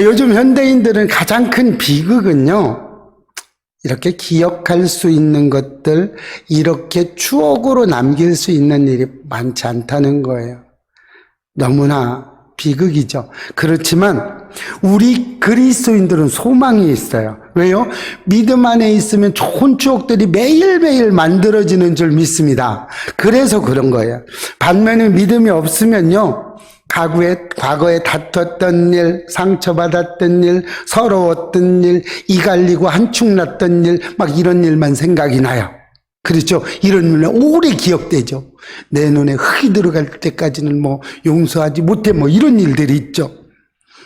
요즘 현대인들은 가장 큰 비극은요, 이렇게 기억할 수 있는 것들, 이렇게 추억으로 남길 수 있는 일이 많지 않다는 거예요. 너무나 비극이죠. 그렇지만 우리 그리스도인들은 소망이 있어요. 왜요? 믿음 안에 있으면 좋은 추억들이 매일매일 만들어지는 줄 믿습니다. 그래서 그런 거예요. 반면에 믿음이 없으면요, 과거에 다퉜던 일, 상처받았던 일, 서러웠던 일, 이 갈리고 한축났던 일, 막 이런 일만 생각이 나요. 그렇죠? 이런 일은 오래 기억되죠. 내 눈에 흙이 들어갈 때까지는 용서하지 못해 이런 일들이 있죠.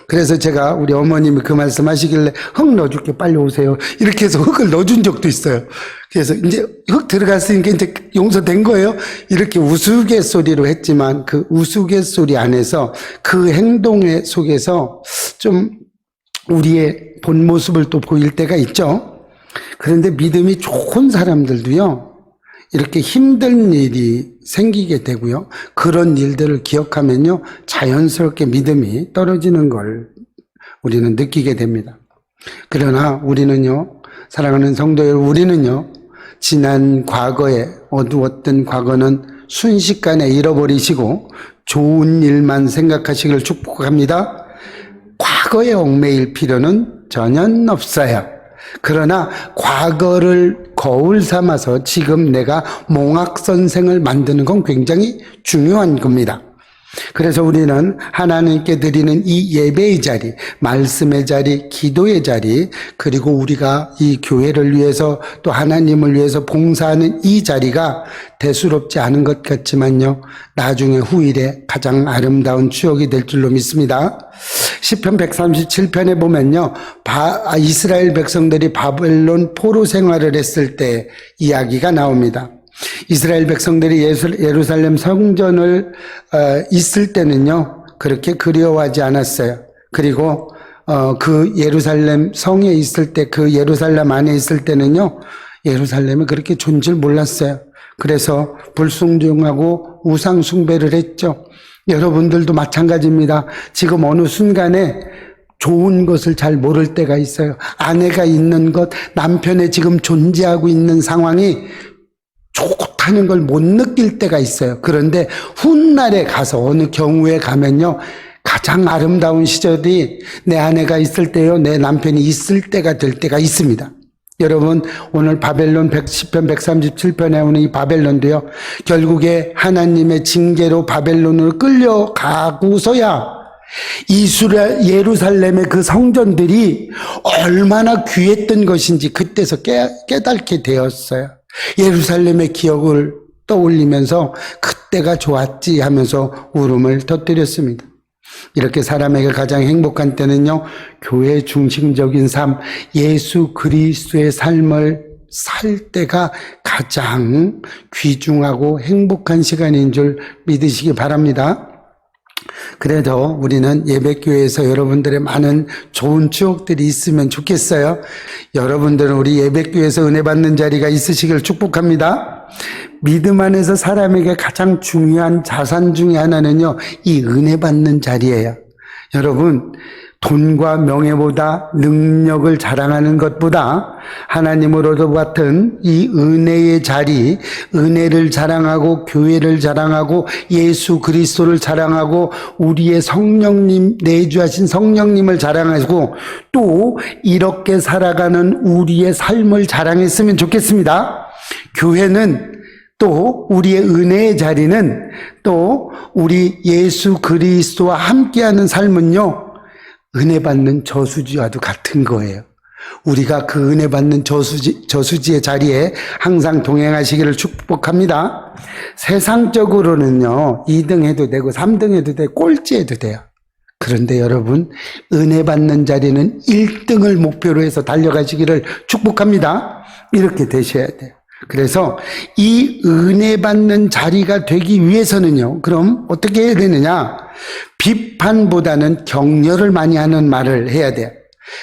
그래서 제가 우리 어머님이 그 말씀 하시길래 흙 넣어줄게, 빨리 오세요. 이렇게 해서 흙을 넣어준 적도 있어요. 그래서 이제 흙 들어갔으니까 이제 용서된 거예요. 이렇게 우스갯소리로 했지만 그 우스갯소리 안에서 그 행동 속에서 좀 우리의 본 모습을 또 보일 때가 있죠. 그런데 믿음이 좋은 사람들도요, 이렇게 힘든 일이 생기게 되고요, 그런 일들을 기억하면요, 자연스럽게 믿음이 떨어지는 걸 우리는 느끼게 됩니다. 그러나 우리는요, 사랑하는 성도 여러분, 우리는요, 지난 과거에 어두웠던 과거는 순식간에 잃어버리시고 좋은 일만 생각하시길 축복합니다. 과거에 얽매일 필요는 전혀 없어요. 그러나 과거를 거울 삼아서 지금 내가 몽학선생을 만드는 건 굉장히 중요한 겁니다. 그래서 우리는 하나님께 드리는 이 예배의 자리, 말씀의 자리, 기도의 자리, 그리고 우리가 이 교회를 위해서 또 하나님을 위해서 봉사하는 이 자리가 대수롭지 않은 것 같지만요, 나중에 후일에 가장 아름다운 추억이 될 줄로 믿습니다. 시편 137편에 보면요, 이스라엘 백성들이 바벨론 포로 생활을 했을 때 이야기가 나옵니다. 이스라엘 백성들이 예루살렘 성전을 있을 때는요, 그렇게 그리워하지 않았어요. 그리고 그 예루살렘 성에 있을 때, 그 예루살렘 안에 있을 때는요, 예루살렘이 그렇게 좋은 줄 몰랐어요. 그래서 불순종하고 우상 숭배를 했죠. 여러분들도 마찬가지입니다. 지금 어느 순간에 좋은 것을 잘 모를 때가 있어요. 아내가 있는 것, 남편의 지금 존재하고 있는 상황이 좋다는 걸 못 느낄 때가 있어요. 그런데 훗날에 가서 어느 경우에 가면요, 가장 아름다운 시절이 내 아내가 있을 때요, 내 남편이 있을 때가 될 때가 있습니다. 여러분, 오늘 바벨론 10편 137편에 오는 이 바벨론도요, 결국에 하나님의 징계로 바벨론으로 끌려가고서야 예루살렘의 그 성전들이 얼마나 귀했던 것인지 그때서 깨닫게 되었어요. 예루살렘의 기억을 떠올리면서 그때가 좋았지 하면서 울음을 터뜨렸습니다. 이렇게 사람에게 가장 행복한 때는요, 교회 중심적인 삶, 예수 그리스도의 삶을 살 때가 가장 귀중하고 행복한 시간인 줄 믿으시기 바랍니다. 그래도 우리는 예배교회에서 여러분들의 많은 좋은 추억들이 있으면 좋겠어요. 여러분들은 우리 예배교회에서 은혜 받는 자리가 있으시길 축복합니다. 믿음 안에서 사람에게 가장 중요한 자산 중에 하나는요, 이 은혜 받는 자리예요. 여러분, 돈과 명예보다, 능력을 자랑하는 것보다 하나님으로도 받은 이 은혜의 자리, 은혜를 자랑하고 교회를 자랑하고 예수 그리스도를 자랑하고 우리의 성령님, 내주하신 성령님을 자랑하고 또 이렇게 살아가는 우리의 삶을 자랑했으면 좋겠습니다. 교회는 또 우리의 은혜의 자리는 또 우리 예수 그리스도와 함께하는 삶은요, 은혜 받는 저수지와도 같은 거예요. 우리가 그 은혜 받는 저수지의 자리에 항상 동행하시기를 축복합니다. 세상적으로는요, 2등 해도 되고 3등 해도 되고 꼴찌 해도 돼요. 그런데 여러분, 은혜 받는 자리는 1등을 목표로 해서 달려가시기를 축복합니다. 이렇게 되셔야 돼요. 그래서 이 은혜 받는 자리가 되기 위해서는요, 그럼 어떻게 해야 되느냐? 비판보다는 격려를 많이 하는 말을 해야 돼요.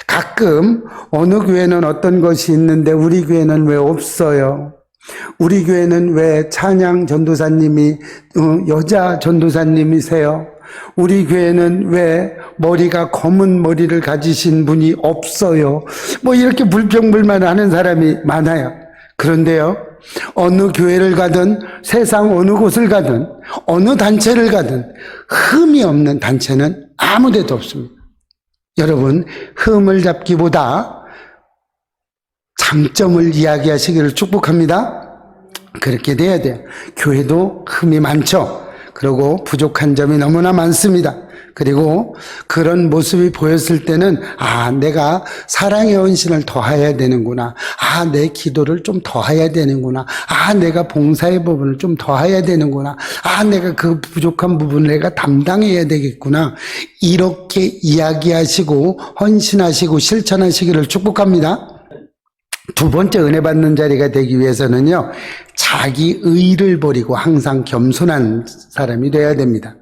가끔 어느 교회는 어떤 것이 있는데 우리 교회는 왜 없어요? 우리 교회는 왜 찬양 전도사님이 여자 전도사님이세요? 우리 교회는 왜 머리가 검은 머리를 가지신 분이 없어요? 뭐 이렇게 불평불만하는 사람이 많아요. 그런데요, 어느 교회를 가든 세상 어느 곳을 가든 어느 단체를 가든 흠이 없는 단체는 아무 데도 없습니다. 여러분, 흠을 잡기보다 장점을 이야기하시기를 축복합니다. 그렇게 돼야 돼요. 교회도 흠이 많죠. 그리고 부족한 점이 너무나 많습니다. 그리고 그런 모습이 보였을 때는 내가 사랑의 헌신을 더해야 되는구나. 내 기도를 좀 더해야 되는구나. 내가 봉사의 부분을 좀 더해야 되는구나. 내가 그 부족한 부분을 내가 담당해야 되겠구나. 이렇게 이야기하시고 헌신하시고 실천하시기를 축복합니다. 두 번째 은혜 받는 자리가 되기 위해서는요, 자기 의를 버리고 항상 겸손한 사람이 되어야 됩니다.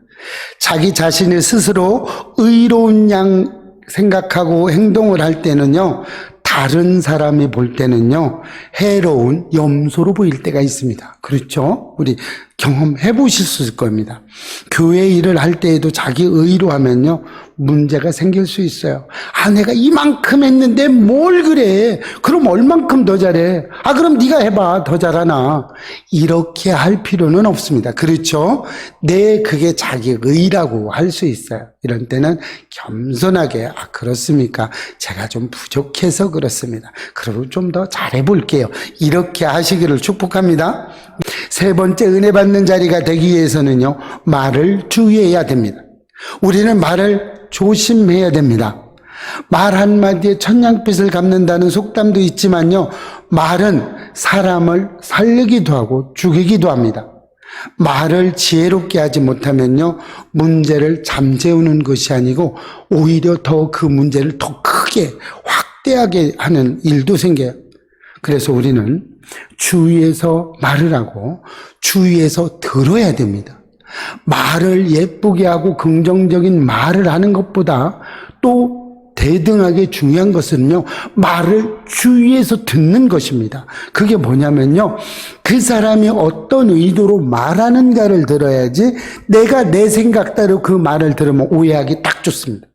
자기 자신을 스스로 의로운 양 생각하고 행동을 할 때는요, 다른 사람이 볼 때는요, 해로운 염소로 보일 때가 있습니다. 그렇죠? 우리 경험해 보실 수 있을 겁니다. 교회 일을 할 때에도 자기 의로 하면요, 문제가 생길 수 있어요. 내가 이만큼 했는데 뭘 그래? 그럼 얼만큼 더 잘해? 그럼 네가 해봐. 더 잘하나? 이렇게 할 필요는 없습니다. 그렇죠? 그게 자기 의라고 할 수 있어요. 이런 때는 겸손하게, 그렇습니까? 제가 좀 부족해서 그렇습니다. 그러고 좀 더 잘해볼게요. 이렇게 하시기를 축복합니다. 세 번째 은혜 받는 자리가 되기 위해서는요, 말을 주의해야 됩니다. 우리는 말을 조심해야 됩니다. 말 한마디에 천냥빚을 갚는다는 속담도 있지만요, 말은 사람을 살리기도 하고 죽이기도 합니다. 말을 지혜롭게 하지 못하면요, 문제를 잠재우는 것이 아니고 오히려 더 그 문제를 더 크게 확대하게 하는 일도 생겨요. 그래서 우리는 주의해서 말을 하고 주의해서 들어야 됩니다. 말을 예쁘게 하고 긍정적인 말을 하는 것보다 또 대등하게 중요한 것은요, 말을 주의해서 듣는 것입니다. 그게 뭐냐면요, 그 사람이 어떤 의도로 말하는가를 들어야지 내가 내 생각대로 그 말을 들으면 오해하기 딱 좋습니다.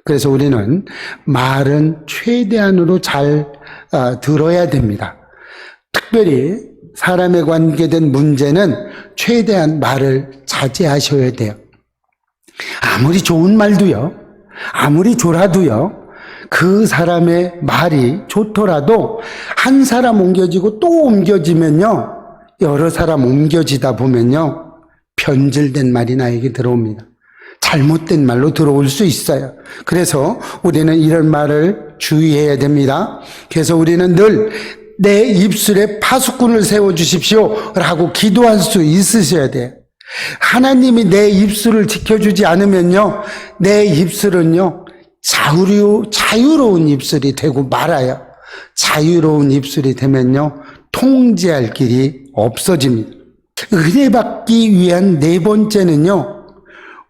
그래서 우리는 말은 최대한으로 잘 들어야 됩니다. 특별히 사람에 관계된 문제는 최대한 말을 자제하셔야 돼요. 아무리 좋은 말도요, 아무리 좋아도요, 그 사람의 말이 좋더라도 한 사람 옮겨지고 또 옮겨지면요, 여러 사람 옮겨지다 보면요, 변질된 말이 나에게 들어옵니다. 잘못된 말로 들어올 수 있어요. 그래서 우리는 이런 말을 주의해야 됩니다. 그래서 우리는 늘 내 입술에 파수꾼을 세워주십시오 라고 기도할 수 있으셔야 돼요. 하나님이 내 입술을 지켜주지 않으면요, 내 입술은요, 자유로운 입술이 되고 말아요. 자유로운 입술이 되면요, 통제할 길이 없어집니다. 은혜 받기 위한 네 번째는요,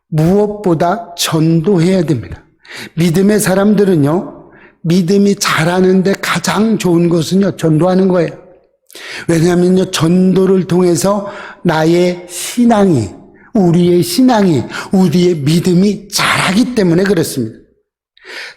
무엇보다 전도해야 됩니다. 믿음의 사람들은요, 믿음이 자라는데 가장 좋은 것은요, 전도하는 거예요. 왜냐하면요, 전도를 통해서 나의 신앙이, 우리의 믿음이 자라기 때문에 그렇습니다.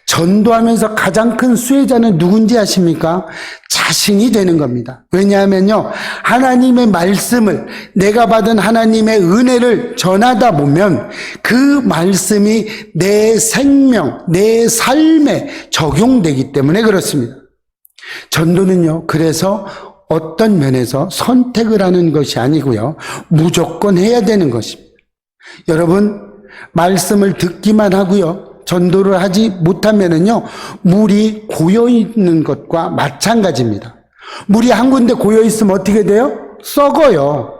전도하면서 가장 큰 수혜자는 누군지 아십니까? 자신이 되는 겁니다. 왜냐하면요, 하나님의 말씀을, 내가 받은 하나님의 은혜를 전하다 보면 그 말씀이 내 생명, 내 삶에 적용되기 때문에 그렇습니다. 전도는요, 그래서 어떤 면에서 선택을 하는 것이 아니고요, 무조건 해야 되는 것입니다. 여러분, 말씀을 듣기만 하고요, 전도를 하지 못하면은요, 물이 고여있는 것과 마찬가지입니다. 물이 한 군데 고여있으면 어떻게 돼요? 썩어요.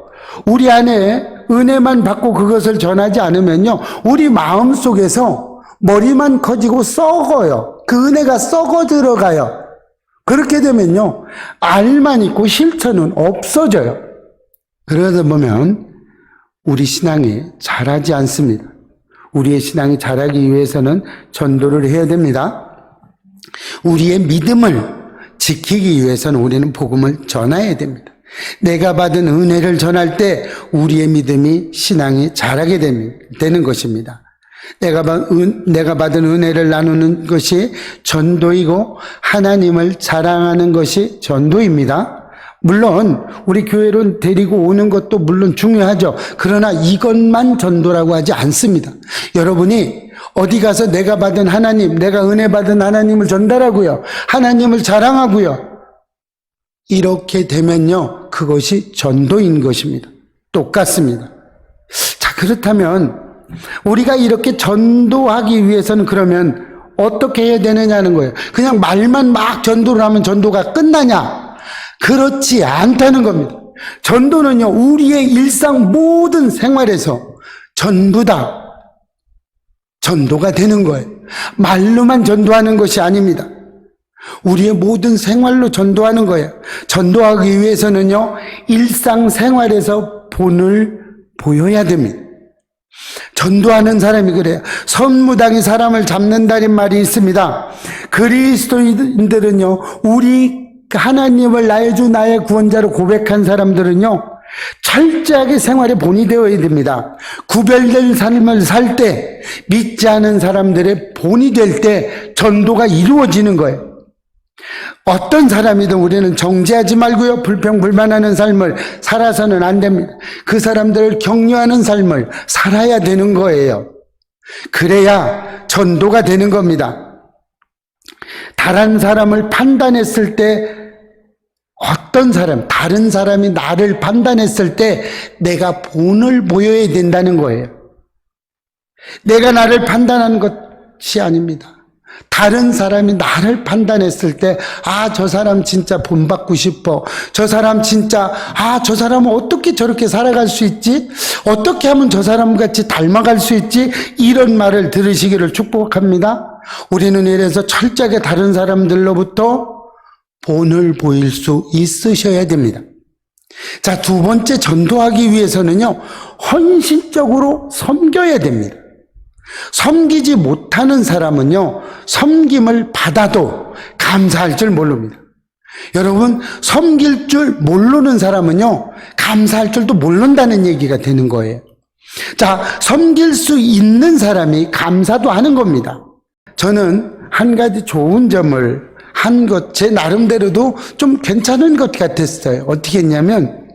우리 안에 은혜만 받고 그것을 전하지 않으면요, 우리 마음 속에서 머리만 커지고 썩어요. 그 은혜가 썩어 들어가요. 그렇게 되면요, 알만 있고 실천은 없어져요. 그러다 보면 우리 신앙이 자라지 않습니다. 우리의 신앙이 자라기 위해서는 전도를 해야 됩니다. 우리의 믿음을 지키기 위해서는 우리는 복음을 전해야 됩니다. 내가 받은 은혜를 전할 때 우리의 믿음이, 신앙이 자라게 되는 것입니다. 내가 받은 은혜를 나누는 것이 전도이고 하나님을 자랑하는 것이 전도입니다. 물론 우리 교회로 데리고 오는 것도 물론 중요하죠. 그러나 이것만 전도라고 하지 않습니다. 여러분이 어디 가서 내가 받은 하나님, 내가 은혜 받은 하나님을 전달하고요. 하나님을 자랑하고요. 이렇게 되면요, 그것이 전도인 것입니다. 똑같습니다. 자, 그렇다면 우리가 이렇게 전도하기 위해서는 그러면 어떻게 해야 되느냐는 거예요. 그냥 말만 막 전도를 하면 전도가 끝나냐? 그렇지 않다는 겁니다. 전도는요, 우리의 일상 모든 생활에서 전부 다 전도가 되는 거예요. 말로만 전도하는 것이 아닙니다. 우리의 모든 생활로 전도하는 거예요. 전도하기 위해서는요, 일상생활에서 본을 보여야 됩니다. 전도하는 사람이 그래요. 선무당이 사람을 잡는다는 말이 있습니다. 그리스도인들은요, 우리 하나님을 나의 주 나의 구원자로 고백한 사람들은요, 철저하게 생활에 본이 되어야 됩니다. 구별된 삶을 살 때, 믿지 않은 사람들의 본이 될 때 전도가 이루어지는 거예요. 어떤 사람이든 우리는 정죄하지 말고요, 불평불만하는 삶을 살아서는 안 됩니다. 그 사람들을 격려하는 삶을 살아야 되는 거예요. 그래야 전도가 되는 겁니다. 다른 사람을 판단했을 때, 다른 사람이 나를 판단했을 때 내가 본을 보여야 된다는 거예요. 내가 나를 판단하는 것이 아닙니다. 다른 사람이 나를 판단했을 때, 저 사람 진짜 본받고 싶어. 저 사람 진짜, 저 사람은 어떻게 저렇게 살아갈 수 있지? 어떻게 하면 저 사람 같이 닮아갈 수 있지? 이런 말을 들으시기를 축복합니다. 우리는 이래서 철저하게 다른 사람들로부터 본을 보일 수 있으셔야 됩니다. 자, 두 번째, 전도하기 위해서는요, 헌신적으로 섬겨야 됩니다. 섬기지 못하는 사람은요, 섬김을 받아도 감사할 줄 모릅니다. 여러분, 섬길 줄 모르는 사람은요, 감사할 줄도 모른다는 얘기가 되는 거예요. 자, 섬길 수 있는 사람이 감사도 하는 겁니다. 저는 한 가지 좋은 점을 한 것, 제 나름대로도 좀 괜찮은 것 같았어요. 어떻게 했냐면,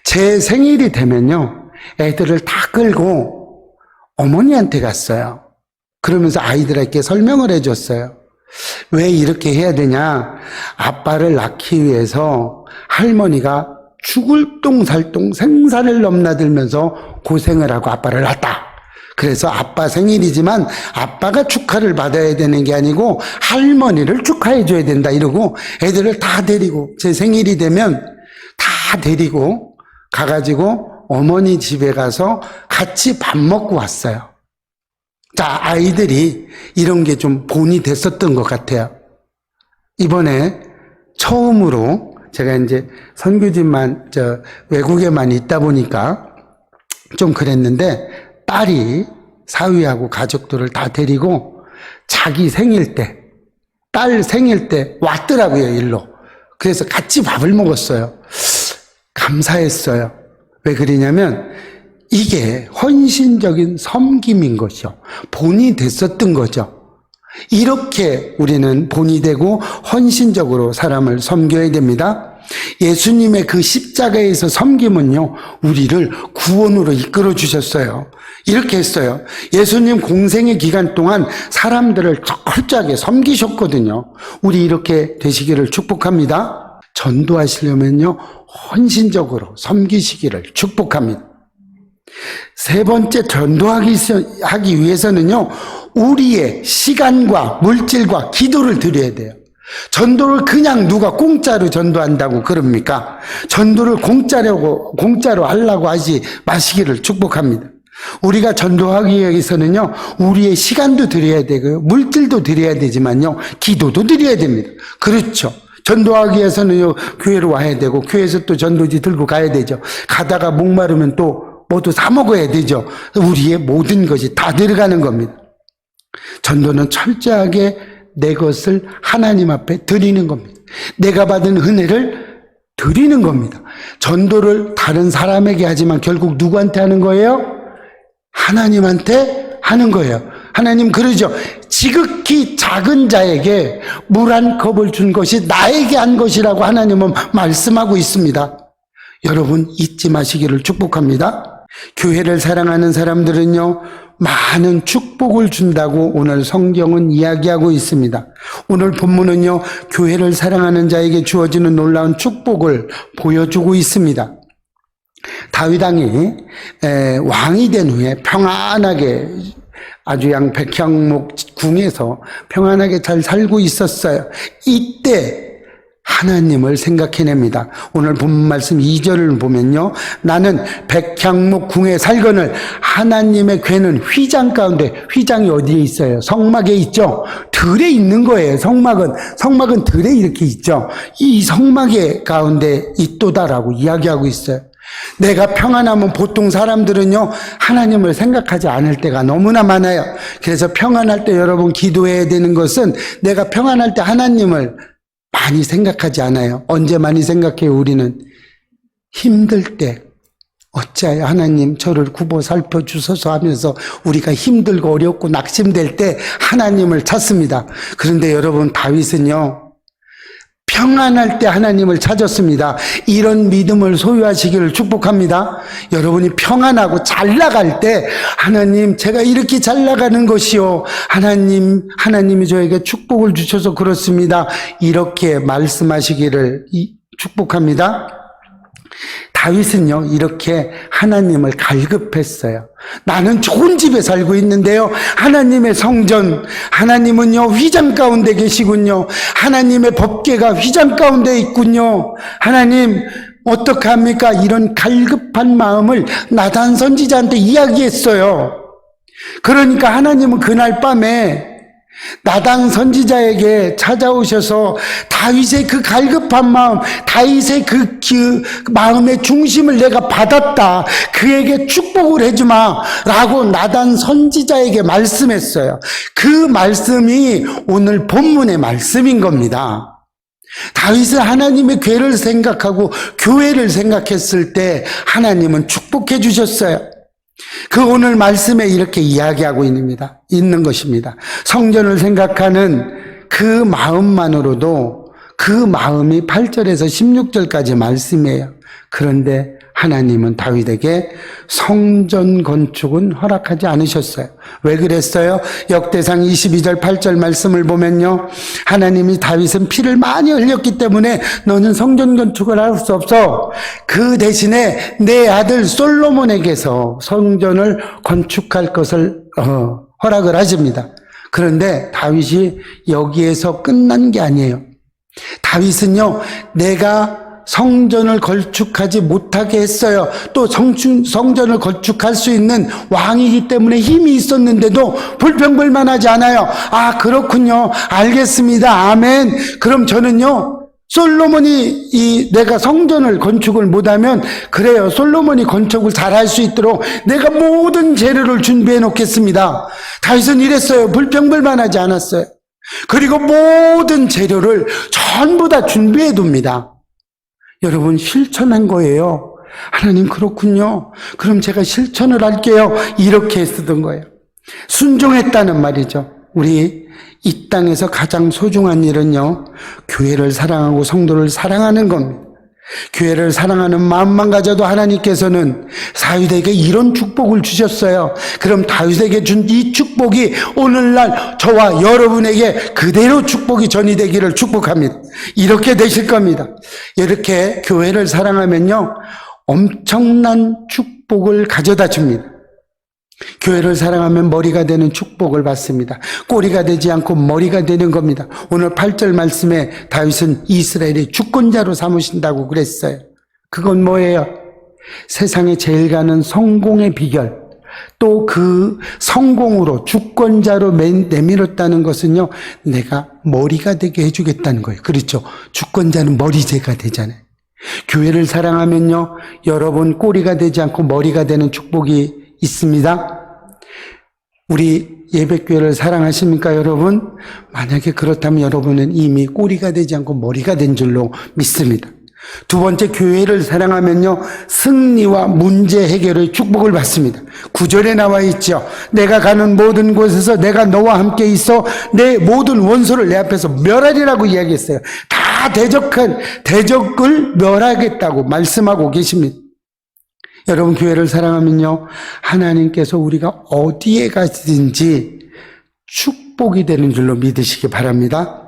제 생일이 되면요, 애들을 다 끌고 어머니한테 갔어요. 그러면서 아이들에게 설명을 해줬어요. 왜 이렇게 해야 되냐? 아빠를 낳기 위해서 할머니가 죽을 똥살똥 생사를 넘나들면서 고생을 하고 아빠를 낳았다. 그래서 아빠 생일이지만 아빠가 축하를 받아야 되는 게 아니고 할머니를 축하해 줘야 된다 이러고 애들을 다 데리고, 제 생일이 되면 다 데리고 가가지고 어머니 집에 가서 같이 밥 먹고 왔어요. 자, 아이들이 이런 게 좀 본이 됐었던 것 같아요. 이번에 처음으로 제가 이제 선교지만, 외국에만 있다 보니까 좀 그랬는데, 딸이 사위하고 가족들을 다 데리고 자기 생일 때, 딸 생일 때 왔더라고요, 일로. 그래서 같이 밥을 먹었어요. 감사했어요. 왜 그러냐면 이게 헌신적인 섬김인 거죠. 본이 됐었던 거죠. 이렇게 우리는 본이 되고 헌신적으로 사람을 섬겨야 됩니다. 예수님의 그 십자가에서 섬김은요, 우리를 구원으로 이끌어 주셨어요. 이렇게 했어요. 예수님 공생의 기간 동안 사람들을 철저하게 섬기셨거든요. 우리 이렇게 되시기를 축복합니다. 전도하시려면요, 헌신적으로 섬기시기를 축복합니다. 세 번째, 전도하기 위해서는요, 우리의 시간과 물질과 기도를 드려야 돼요. 전도를 그냥 누가 공짜로 전도한다고 그럽니까? 전도를 공짜로 하려고 하지 마시기를 축복합니다. 우리가 전도하기 위해서는요, 우리의 시간도 드려야 되고요, 물질도 드려야 되지만요, 기도도 드려야 됩니다. 그렇죠. 전도하기 위해서는요, 교회로 와야 되고, 교회에서 또 전도지 들고 가야 되죠. 가다가 목마르면 또 모두 사 먹어야 되죠. 우리의 모든 것이 다 들어가는 겁니다. 전도는 철저하게 내 것을 하나님 앞에 드리는 겁니다. 내가 받은 은혜를 드리는 겁니다. 전도를 다른 사람에게 하지만 결국 누구한테 하는 거예요? 하나님한테 하는 거예요. 하나님 그러죠. 지극히 작은 자에게 물 한 컵을 준 것이 나에게 한 것이라고 하나님은 말씀하고 있습니다. 여러분 잊지 마시기를 축복합니다. 교회를 사랑하는 사람들은요, 많은 축복을 준다고 오늘 성경은 이야기하고 있습니다. 오늘 본문은요, 교회를 사랑하는 자에게 주어지는 놀라운 축복을 보여주고 있습니다. 다윗 왕이 왕이 된 후에 평안하게 아주 백향목 궁에서 평안하게 잘 살고 있었어요. 이때 하나님을 생각해냅니다. 오늘 본문 말씀 2절을 보면요, 나는 백향목 궁에 살거늘 하나님의 궤는 휘장 가운데, 휘장이 어디에 있어요? 성막에 있죠. 들에 있는 거예요. 성막은 들에 이렇게 있죠. 이 성막의 가운데 있도다라고 이야기하고 있어요. 내가 평안하면 보통 사람들은요, 하나님을 생각하지 않을 때가 너무나 많아요. 그래서 평안할 때 여러분 기도해야 되는 것은, 내가 평안할 때 하나님을 많이 생각하지 않아요. 언제 많이 생각해요? 우리는 힘들 때, 어찌하여 하나님 저를 굽어 살펴주소서 하면서 우리가 힘들고 어렵고 낙심될 때 하나님을 찾습니다. 그런데 여러분, 다윗은요, 평안할 때 하나님을 찾았습니다. 이런 믿음을 소유하시기를 축복합니다. 여러분이 평안하고 잘 나갈 때, 하나님 제가 이렇게 잘 나가는 것이요, 하나님이 저에게 축복을 주셔서 그렇습니다. 이렇게 말씀하시기를 축복합니다. 다윗은요, 이렇게 하나님을 갈급했어요. 나는 좋은 집에 살고 있는데요, 하나님의 성전, 하나님은요 휘장 가운데 계시군요. 하나님의 법궤가 휘장 가운데 있군요. 하나님 어떡합니까? 이런 갈급한 마음을 나단 선지자한테 이야기했어요. 그러니까 하나님은 그날 밤에 나단 선지자에게 찾아오셔서 다윗의 그 갈급한 마음, 다윗의 그 마음의 중심을 내가 받았다, 그에게 축복을 해주마 라고 나단 선지자에게 말씀했어요. 그 말씀이 오늘 본문의 말씀인 겁니다. 다윗은 하나님의 궤를 생각하고 교회를 생각했을 때 하나님은 축복해 주셨어요. 그 오늘 말씀에 이렇게 이야기하고 있는 것입니다. 성전을 생각하는 그 마음만으로도, 그 마음이 8절에서 16절까지 말씀이에요. 그런데 하나님은 다윗에게 성전 건축은 허락하지 않으셨어요. 왜 그랬어요? 역대상 22절 8절 말씀을 보면요, 하나님이 다윗은 피를 많이 흘렸기 때문에 너는 성전 건축을 할 수 없어. 그 대신에 내 아들 솔로몬에게서 성전을 건축할 것을 허락을 하십니다. 그런데 다윗이 여기에서 끝난 게 아니에요. 다윗은요, 내가 성전을 건축하지 못하게 했어요. 또 성전을 건축할 수 있는 왕이기 때문에 힘이 있었는데도 불평불만하지 않아요. 아, 그렇군요. 알겠습니다. 아멘. 그럼 저는요, 솔로몬이 내가 성전을 건축을 못하면, 그래요, 솔로몬이 건축을 잘할 수 있도록 내가 모든 재료를 준비해 놓겠습니다. 다윗은 이랬어요. 불평불만하지 않았어요. 그리고 모든 재료를 전부 다 준비해 둡니다. 여러분, 실천한 거예요. 하나님 그렇군요. 그럼 제가 실천을 할게요. 이렇게 쓰던 거예요. 순종했다는 말이죠. 우리 이 땅에서 가장 소중한 일은요, 교회를 사랑하고 성도를 사랑하는 겁니다. 교회를 사랑하는 마음만 가져도 하나님께서는 다윗에게 이런 축복을 주셨어요. 그럼 다윗에게 준 이 축복이 오늘날 저와 여러분에게 그대로 축복이 전이되기를 축복합니다. 이렇게 되실 겁니다. 이렇게 교회를 사랑하면요, 엄청난 축복을 가져다 줍니다. 교회를 사랑하면 머리가 되는 축복을 받습니다. 꼬리가 되지 않고 머리가 되는 겁니다. 오늘 8절 말씀에 다윗은 이스라엘의 주권자로 삼으신다고 그랬어요. 그건 뭐예요? 세상에 제일 가는 성공의 비결, 또 그 성공으로 주권자로 내밀었다는 것은요, 내가 머리가 되게 해주겠다는 거예요. 그렇죠? 주권자는 머리제가 되잖아요. 교회를 사랑하면요, 여러분 꼬리가 되지 않고 머리가 되는 축복이 있습니다. 우리 예배교회를 사랑하십니까, 여러분? 만약에 그렇다면 여러분은 이미 꼬리가 되지 않고 머리가 된 줄로 믿습니다. 두 번째, 교회를 사랑하면요, 승리와 문제 해결의 축복을 받습니다. 9절에 나와 있죠. 내가 가는 모든 곳에서 내가 너와 함께 있어 내 모든 원수를 내 앞에서 멸하리라고 이야기했어요. 다 대적을 멸하겠다고 말씀하고 계십니다. 여러분, 교회를 사랑하면요, 하나님께서 우리가 어디에 가든지 축복이 되는 줄로 믿으시기 바랍니다.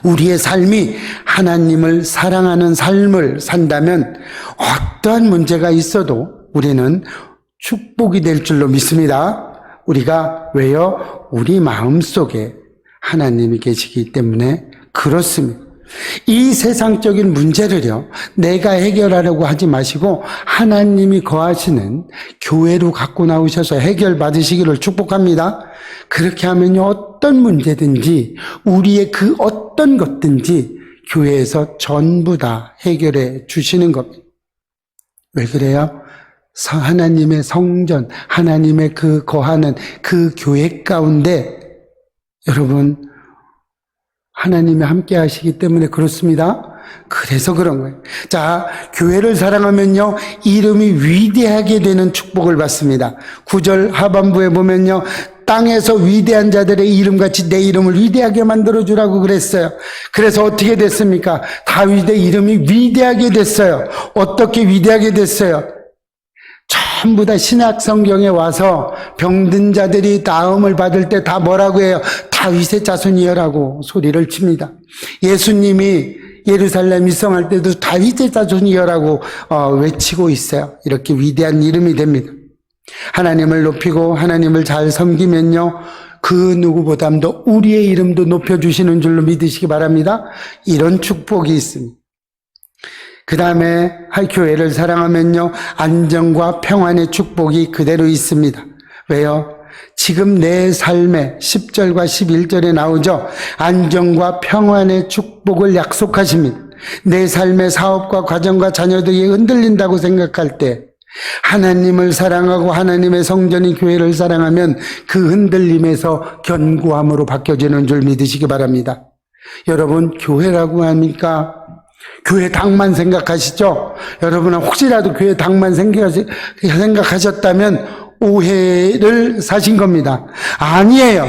우리의 삶이 하나님을 사랑하는 삶을 산다면 어떠한 문제가 있어도 우리는 축복이 될 줄로 믿습니다. 우리가 왜요? 우리 마음속에 하나님이 계시기 때문에 그렇습니다. 이 세상적인 문제를요, 내가 해결하려고 하지 마시고 하나님이 거하시는 교회로 갖고 나오셔서 해결받으시기를 축복합니다. 그렇게 하면요, 어떤 문제든지 우리의 그 어떤 것든지 교회에서 전부 다 해결해 주시는 겁니다. 왜 그래요? 하나님의 성전, 하나님의 그 거하는 그 교회 가운데 여러분, 하나님이 함께 하시기 때문에 그렇습니다. 그래서 그런 거예요. 자, 교회를 사랑하면요, 이름이 위대하게 되는 축복을 받습니다. 9절 하반부에 보면요, 땅에서 위대한 자들의 이름같이 내 이름을 위대하게 만들어주라고 그랬어요. 그래서 어떻게 됐습니까? 다윗의 이름이 위대하게 됐어요. 어떻게 위대하게 됐어요? 전부 다 신약 성경에 와서 병든 자들이 나음을 받을 때 다 뭐라고 해요? 다윗의 자손이여라고 소리를 칩니다. 예수님이 예루살렘 입성할 때도 다윗의 자손이여라고 외치고 있어요. 이렇게 위대한 이름이 됩니다. 하나님을 높이고 하나님을 잘 섬기면요, 그 누구보다도 우리의 이름도 높여주시는 줄로 믿으시기 바랍니다. 이런 축복이 있습니다. 그 다음에 교회를 사랑하면요, 안정과 평안의 축복이 그대로 있습니다. 왜요? 지금 내 삶에 10절과 11절에 나오죠. 안정과 평안의 축복을 약속하십니다. 내 삶의 사업과 가정과 자녀들이 흔들린다고 생각할 때 하나님을 사랑하고 하나님의 성전인 교회를 사랑하면 그 흔들림에서 견고함으로 바뀌어지는 줄 믿으시기 바랍니다. 여러분, 교회라고 하니까 교회 당만 생각하시죠? 여러분은 혹시라도 교회 당만 생각하셨다면 오해를 사신 겁니다. 아니에요.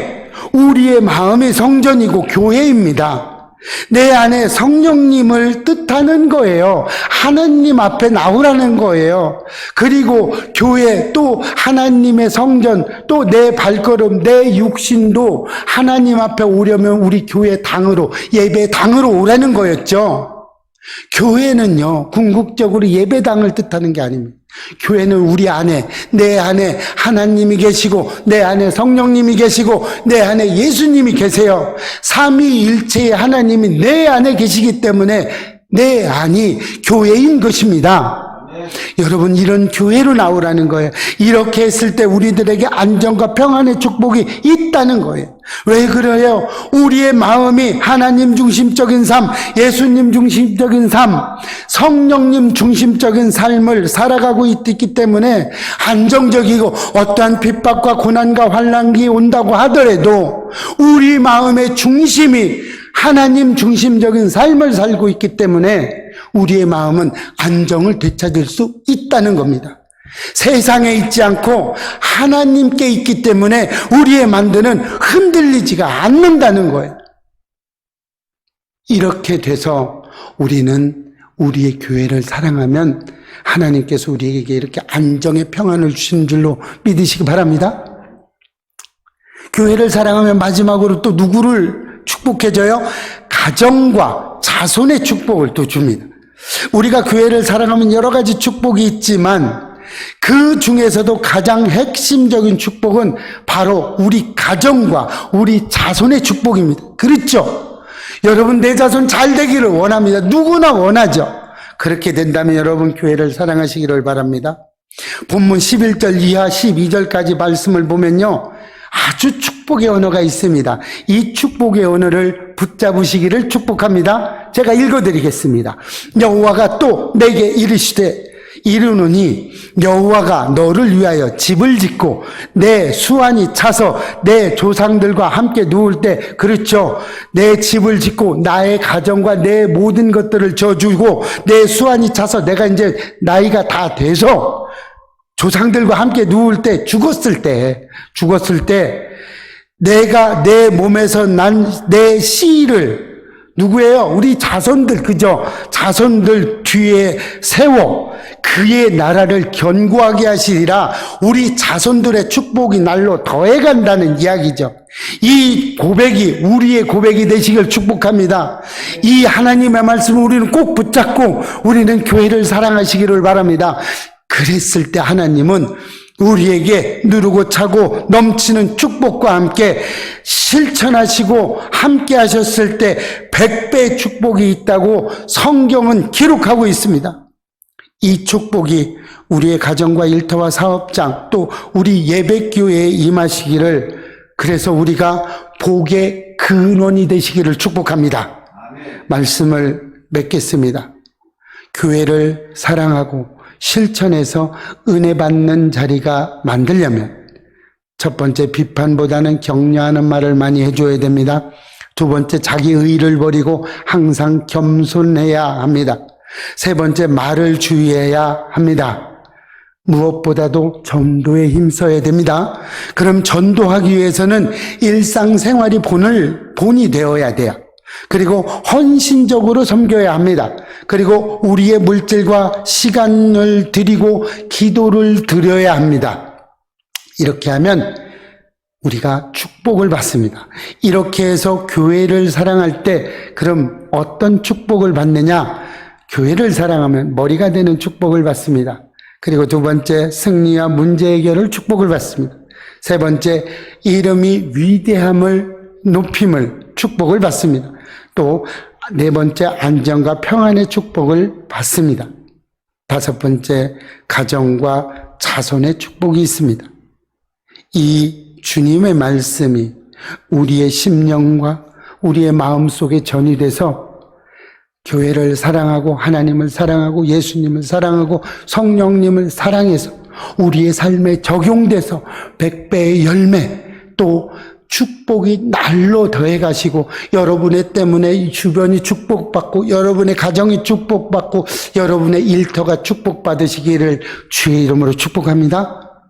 우리의 마음의 성전이고 교회입니다. 내 안에 성령님을 뜻하는 거예요. 하나님 앞에 나오라는 거예요. 그리고 교회, 또 하나님의 성전, 또 내 발걸음, 내 육신도 하나님 앞에 오려면 우리 교회 당으로, 예배 당으로 오라는 거였죠. 교회는요, 궁극적으로 예배당을 뜻하는 게 아닙니다. 교회는 우리 안에, 내 안에 하나님이 계시고, 내 안에 성령님이 계시고, 내 안에 예수님이 계세요. 삼위일체의 하나님이 내 안에 계시기 때문에 내 안이 교회인 것입니다. 여러분, 이런 교회로 나오라는 거예요. 이렇게 했을 때 우리들에게 안정과 평안의 축복이 있다는 거예요. 왜 그래요? 우리의 마음이 하나님 중심적인 삶, 예수님 중심적인 삶, 성령님 중심적인 삶을 살아가고 있기 때문에 안정적이고, 어떠한 핍박과 고난과 환난이 온다고 하더라도 우리 마음의 중심이 하나님 중심적인 삶을 살고 있기 때문에 우리의 마음은 안정을 되찾을 수 있다는 겁니다. 세상에 있지 않고 하나님께 있기 때문에 우리의 만드는 흔들리지가 않는다는 거예요. 이렇게 돼서 우리는 우리의 교회를 사랑하면 하나님께서 우리에게 이렇게 안정의 평안을 주시는 줄로 믿으시기 바랍니다. 교회를 사랑하면 마지막으로 또 누구를 축복해줘요? 가정과 자손의 축복을 또 줍니다. 우리가 교회를 사랑하면 여러 가지 축복이 있지만 그 중에서도 가장 핵심적인 축복은 바로 우리 가정과 우리 자손의 축복입니다. 그렇죠? 여러분, 내 자손 잘 되기를 원합니다. 누구나 원하죠. 그렇게 된다면 여러분, 교회를 사랑하시기를 바랍니다. 본문 11절 이하 12절까지 말씀을 보면요, 아주 축복의 언어가 있습니다. 이 축복의 언어를 붙잡으시기를 축복합니다. 제가 읽어드리겠습니다. 여호와가 또 내게 이르시되 이르노니 여호와가 너를 위하여 집을 짓고 내 수완이 차서 내 조상들과 함께 누울 때, 그렇죠, 내 집을 짓고 나의 가정과 내 모든 것들을 져주고 내 수완이 차서 내가 이제 나이가 다 돼서 조상들과 함께 누울 때, 죽었을 때 내가 내 몸에서 난 내 씨를, 누구예요? 우리 자손들, 그죠? 자손들 뒤에 세워 그의 나라를 견고하게 하시리라. 우리 자손들의 축복이 날로 더해간다는 이야기죠. 이 고백이 우리의 고백이 되시길 축복합니다. 이 하나님의 말씀을 우리는 꼭 붙잡고 우리는 교회를 사랑하시기를 바랍니다. 그랬을 때 하나님은 우리에게 누르고 차고 넘치는 축복과 함께 실천하시고 함께 하셨을 때 100배의 축복이 있다고 성경은 기록하고 있습니다. 이 축복이 우리의 가정과 일터와 사업장, 또 우리 예배교회에 임하시기를, 그래서 우리가 복의 근원이 되시기를 축복합니다. 말씀을 맺겠습니다. 교회를 사랑하고 실천해서 은혜 받는 자리가 만들려면 첫 번째, 비판보다는 격려하는 말을 많이 해줘야 됩니다. 두 번째, 자기 의의를 버리고 항상 겸손해야 합니다. 세 번째, 말을 주의해야 합니다. 무엇보다도 전도에 힘써야 됩니다. 그럼 전도하기 위해서는 일상생활이 본이 되어야 돼요. 그리고 헌신적으로 섬겨야 합니다. 그리고 우리의 물질과 시간을 드리고 기도를 드려야 합니다. 이렇게 하면 우리가 축복을 받습니다. 이렇게 해서 교회를 사랑할 때 그럼 어떤 축복을 받느냐? 교회를 사랑하면 머리가 되는 축복을 받습니다. 그리고 두 번째, 승리와 문제 해결을 축복을 받습니다. 세 번째, 이름이 위대함을 높임을 축복을 받습니다. 또 네 번째, 안정과 평안의 축복을 받습니다. 다섯 번째, 가정과 자손의 축복이 있습니다. 이 주님의 말씀이 우리의 심령과 우리의 마음속에 전이 돼서 교회를 사랑하고 하나님을 사랑하고 예수님을 사랑하고 성령님을 사랑해서 우리의 삶에 적용돼서 100배의 열매, 또 축복이 날로 더해 가시고 여러분의 때문에 이 주변이 축복받고 여러분의 가정이 축복받고 여러분의 일터가 축복받으시기를 주의 이름으로 축복합니다.